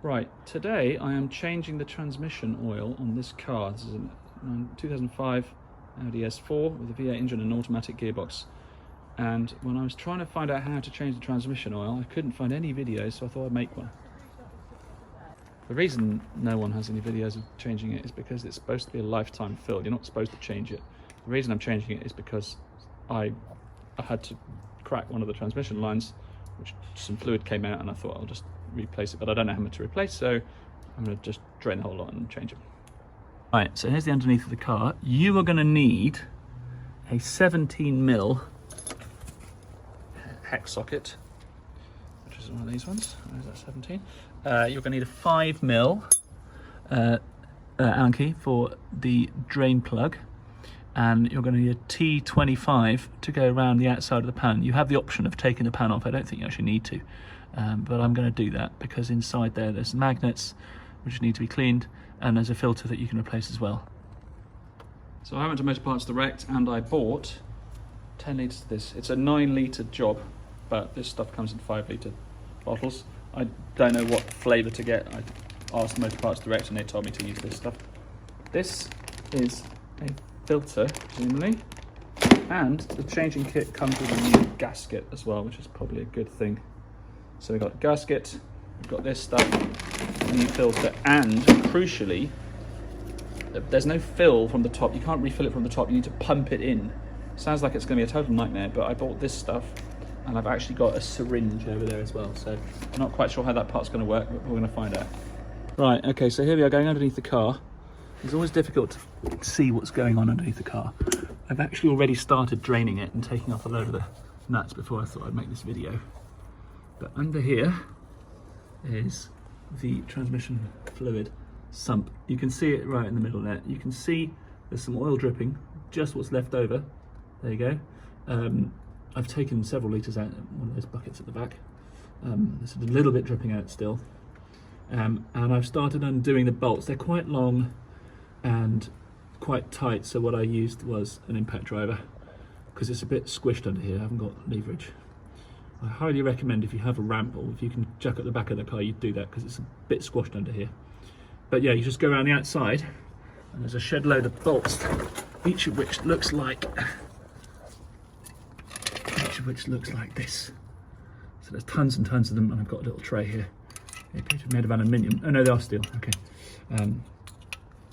Right, today I am changing the transmission oil on this car. This is a 2005 Audi S4 with a V8 engine and an automatic gearbox. And when I was trying to find out how to change the transmission oil, I couldn't find any videos, so I thought I'd make one. The reason no one has any videos of changing it is because it's supposed to be a lifetime fill. You're not supposed to change it. The reason I'm changing it is because I had to crack one of the transmission lines, which some fluid came out, and I thought I'll just replace it, but I don't know how much to replace, so I'm going to just drain the whole lot and change it. Right, so here's the underneath of the car. You are going to need a 17mm hex socket, which is one of these ones. Where's that, 17? You're going to need a 5mm Allen key for the drain plug, and you're going to need a T25 to go around the outside of the pan. You have the option of taking the pan off. I don't think you actually need to, but I'm going to do that because inside there's magnets which need to be cleaned, and there's a filter that you can replace as well. So I went to Motor Parts Direct and I bought 10 litres of this. It's a 9-litre job, but this stuff comes in 5-litre bottles. I don't know what flavour to get. I asked Motor Parts Direct and they told me to use this stuff. This is a filter, presumably, and the changing kit comes with a new gasket as well, which is probably a good thing. So we've got gasket, we've got this stuff, a new filter, and crucially, there's no fill from the top. You can't refill it from the top, you need to pump it in. Sounds like it's going to be a total nightmare, but I bought this stuff and I've actually got a syringe over there as well, so I'm not quite sure how that part's going to work, but we're going to find out. Right, okay, so here we are going underneath the car. It's always difficult to see what's going on underneath the car. I've actually already started draining it and taking off a load of the nuts before I thought I'd make this video. But under here is the transmission fluid sump. You can see it right in the middle there. You can see there's some oil dripping, just what's left over. There you go. I've taken several litres out in one of those buckets at the back. There's a little bit dripping out still. And I've started undoing the bolts. They're quite long and quite tight, so what I used was an impact driver because it's a bit squished under here. I haven't got leverage. I highly recommend if you have a ramp or if you can jack up the back of the car, you do that because it's a bit squashed under here. But yeah, you just go around the outside and there's a shed load of bolts, each of which looks like this. So there's tons and tons of them, and I've got a little tray here. They appear to be made of aluminium. Oh no, they are steel. Okay.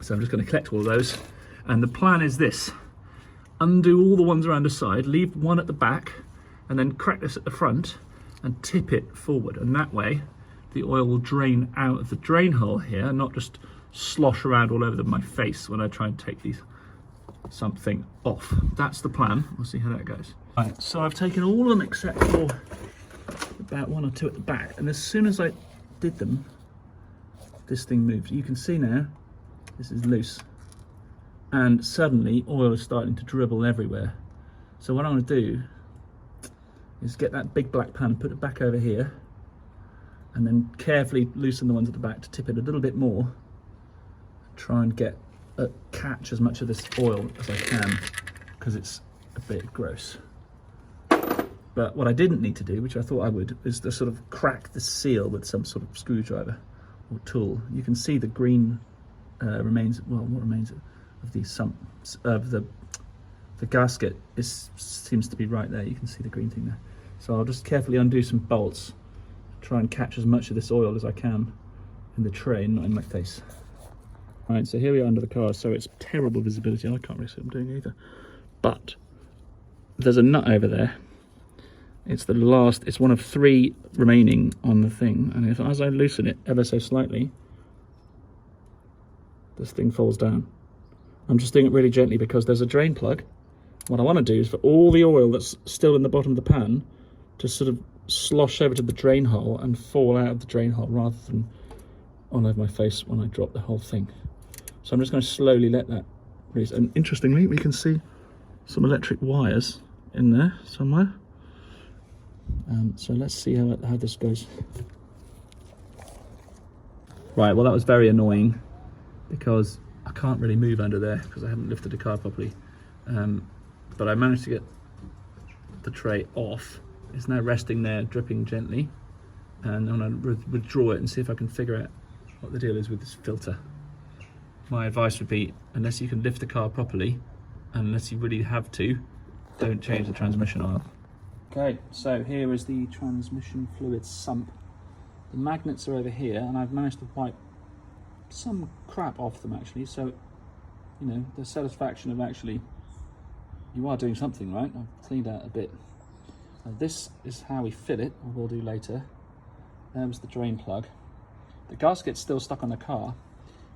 So I'm just going to collect all of those, and the plan is this: undo all the ones around the side, leave one at the back, and then crack this at the front and tip it forward, and that way the oil will drain out of the drain hole here and not just slosh around all over my face when I try and take something off. That's the plan. We'll see how that goes. Right, so I've taken all of them except for about one or two at the back, and as soon as I did them, this thing moved. You can see now this is loose, and suddenly oil is starting to dribble everywhere. So what I'm going to do is get that big black pan and put it back over here, and then carefully loosen the ones at the back to tip it a little bit more, try and catch as much of this oil as I can because it's a bit gross. But what I didn't need to do, which I thought I would, is to sort of crack the seal with some sort of screwdriver or tool. You can see the green remains, well, what remains of the sumps, of the gasket seems to be right there. You can see the green thing there. So I'll just carefully undo some bolts, try and catch as much of this oil as I can in the tray, not in my face. Right, so here we are under the car, so it's terrible visibility, and I can't really see what I'm doing either. But there's a nut over there. It's one of 3 remaining on the thing, and as I loosen it ever so slightly, this thing falls down. I'm just doing it really gently because there's a drain plug. What I want to do is for all the oil that's still in the bottom of the pan to sort of slosh over to the drain hole and fall out of the drain hole rather than on over my face when I drop the whole thing. So I'm just going to slowly let that release. And interestingly, we can see some electric wires in there somewhere. So let's see how this goes. Right, well that was very annoying because I can't really move under there because I haven't lifted the car properly. But I managed to get the tray off. It's now resting there, dripping gently. and I'm going to withdraw it and see if I can figure out what the deal is with this filter. My advice would be, unless you can lift the car properly, unless you really have to, don't change the transmission oil. Okay, so here is the transmission fluid sump. The magnets are over here, and I've managed to wipe some crap off them actually, so you know, the satisfaction of actually you are doing something right. I've cleaned out a bit. This is how we fill it, or we'll do later. There's the drain plug. The gasket's still stuck on the car,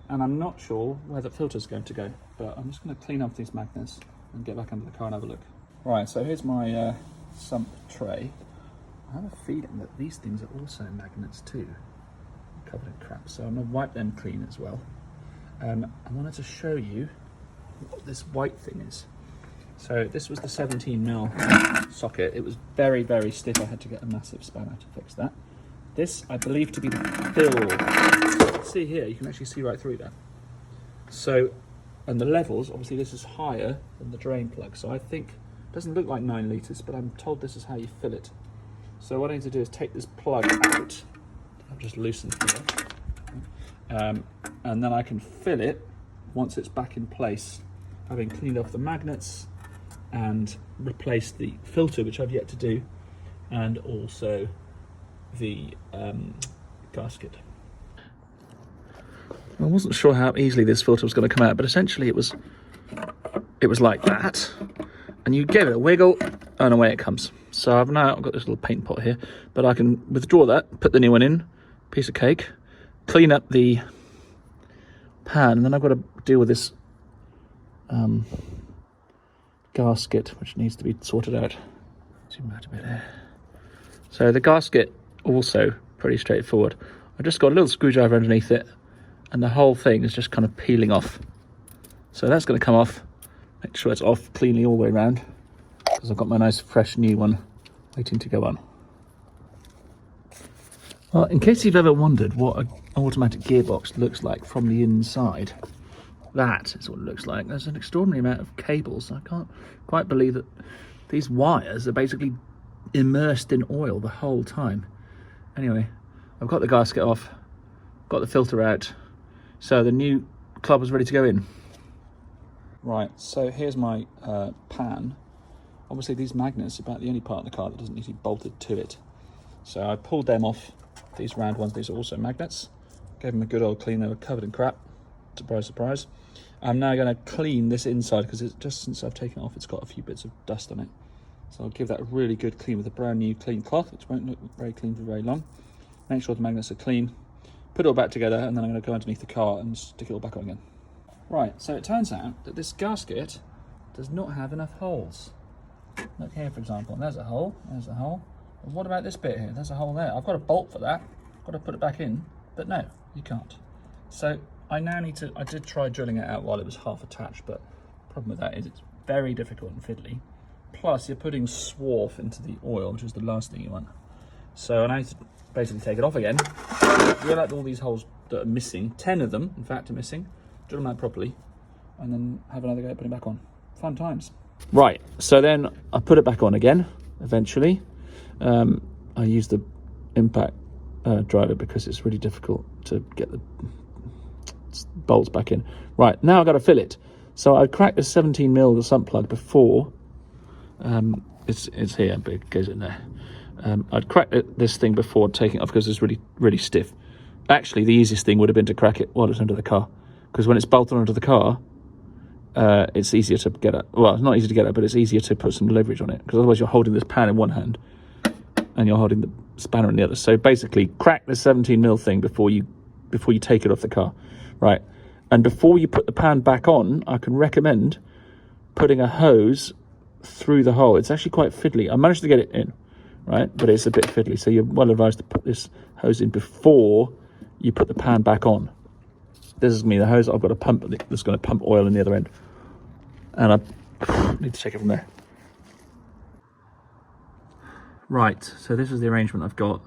and I'm not sure where the filter's going to go, but I'm just going to clean up these magnets and get back under the car and have a look. Right, so here's my sump tray. I have a feeling that these things are also magnets too, covered in crap, so I'm going to wipe them clean as well. I wanted to show you what this white thing is. So this was the 17mm socket. It was very, very stiff. I had to get a massive spanner to fix that. This, I believe to be the fill. See here, you can actually see right through that. So, and the levels, obviously this is higher than the drain plug. So I think, it doesn't look like 9 litres, but I'm told this is how you fill it. So what I need to do is take this plug out. I've just loosened here. And then I can fill it once it's back in place, having cleaned off the magnets and replaced the filter, which I've yet to do, and also the gasket. I wasn't sure how easily this filter was going to come out, but essentially it was like that, and you give it a wiggle and away it comes. So I've got this little paint pot here, but I can withdraw that, put the new one in, piece of cake, clean up the pan, and then I've got to deal with this gasket, which needs to be sorted out. Zoom out a bit there. So the gasket, also pretty straightforward. I've just got a little screwdriver underneath it, and the whole thing is just kind of peeling off. So that's going to come off. Make sure it's off cleanly all the way around, because I've got my nice fresh new one waiting to go on. Well, in case you've ever wondered what an automatic gearbox looks like from the inside, that is what it looks like. There's an extraordinary amount of cables. I can't quite believe that these wires are basically immersed in oil the whole time. Anyway, I've got the gasket off, got the filter out, so the new club is ready to go in. Right, so here's my pan. Obviously these magnets are about the only part of the car that doesn't need to be bolted to it. So I pulled them off, these round ones. These are also magnets. Gave them a good old clean. They were covered in crap. Surprise, surprise. I'm now going to clean this inside, because it's just since I've taken it off, it's got a few bits of dust on it. So I'll give that a really good clean with a brand new clean cloth, which won't look very clean for very long. Make sure the magnets are clean. Put it all back together, and then I'm going to go underneath the car and stick it all back on again. Right, so it turns out that this gasket does not have enough holes. Look here, for example. There's a hole. There's a hole. But what about this bit here? There's a hole there. I've got a bolt for that. I've got to put it back in. But no, you can't. So I now need to, I did try drilling it out while it was half attached, but the problem with that is it's very difficult and fiddly. Plus you're putting swarf into the oil, which is the last thing you want. So I need to basically take it off again, drill out all these holes that are missing, 10 of them in fact are missing, drill them out properly, and then have another go at putting it back on. Fun times. Right, so then I put it back on again, eventually. I use the impact driver because it's really difficult to get the bolts back in. Right, now I've got to fill it. So I cracked the 17mm the sump plug before. It's here, but it goes in there. I'd cracked this thing before taking it off because it's really, really stiff. Actually, the easiest thing would have been to crack it while it's under the car, because when it's bolted onto the car, it's easier to get at. Well, it's not easy to get at, but it's easier to put some leverage on it, because otherwise you're holding this pan in one hand and you're holding the spanner in the other. So basically, crack the 17mm thing before you take it off the car, right? And before you put the pan back on, I can recommend putting a hose through the hole. It's actually quite fiddly. I managed to get it in, right? But it's a bit fiddly, so you're well advised to put this hose in before you put the pan back on. This is me, the hose. I've got a pump that's going to pump oil in the other end, and I need to check it from there. Right, so this is the arrangement I've got.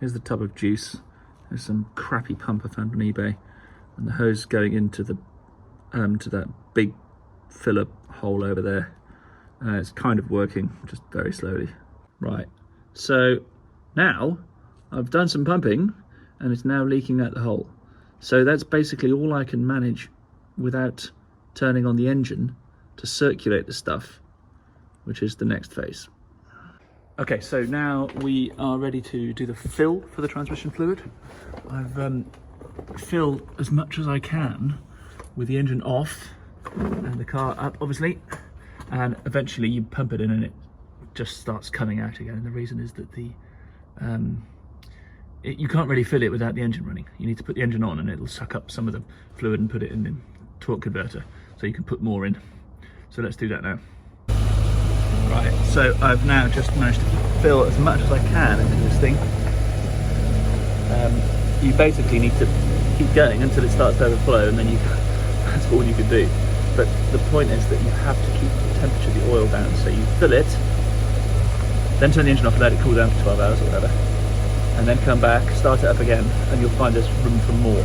Here's the tub of juice. There's some crappy pump I found on eBay, and the hose going into the to that big filler hole over there. It's kind of working, just very slowly. Right, so now I've done some pumping and it's now leaking out the hole. So that's basically all I can manage without turning on the engine to circulate the stuff, which is the next phase. Okay, so now we are ready to do the fill for the transmission fluid. I've filled as much as I can with the engine off and the car up, obviously, and eventually you pump it in and it just starts coming out again. And the reason is that you can't really fill it without the engine running. You need to put the engine on and it'll suck up some of the fluid and put it in the torque converter so you can put more in. So let's do that now. Right, so I've now just managed to fill as much as I can into this thing. You basically need to keep going until it starts to overflow, and then that's all you can do. But the point is that you have to keep the temperature of the oil down. So you fill it, then turn the engine off and let it cool down for 12 hours or whatever, and then come back, start it up again, and you'll find there's room for more.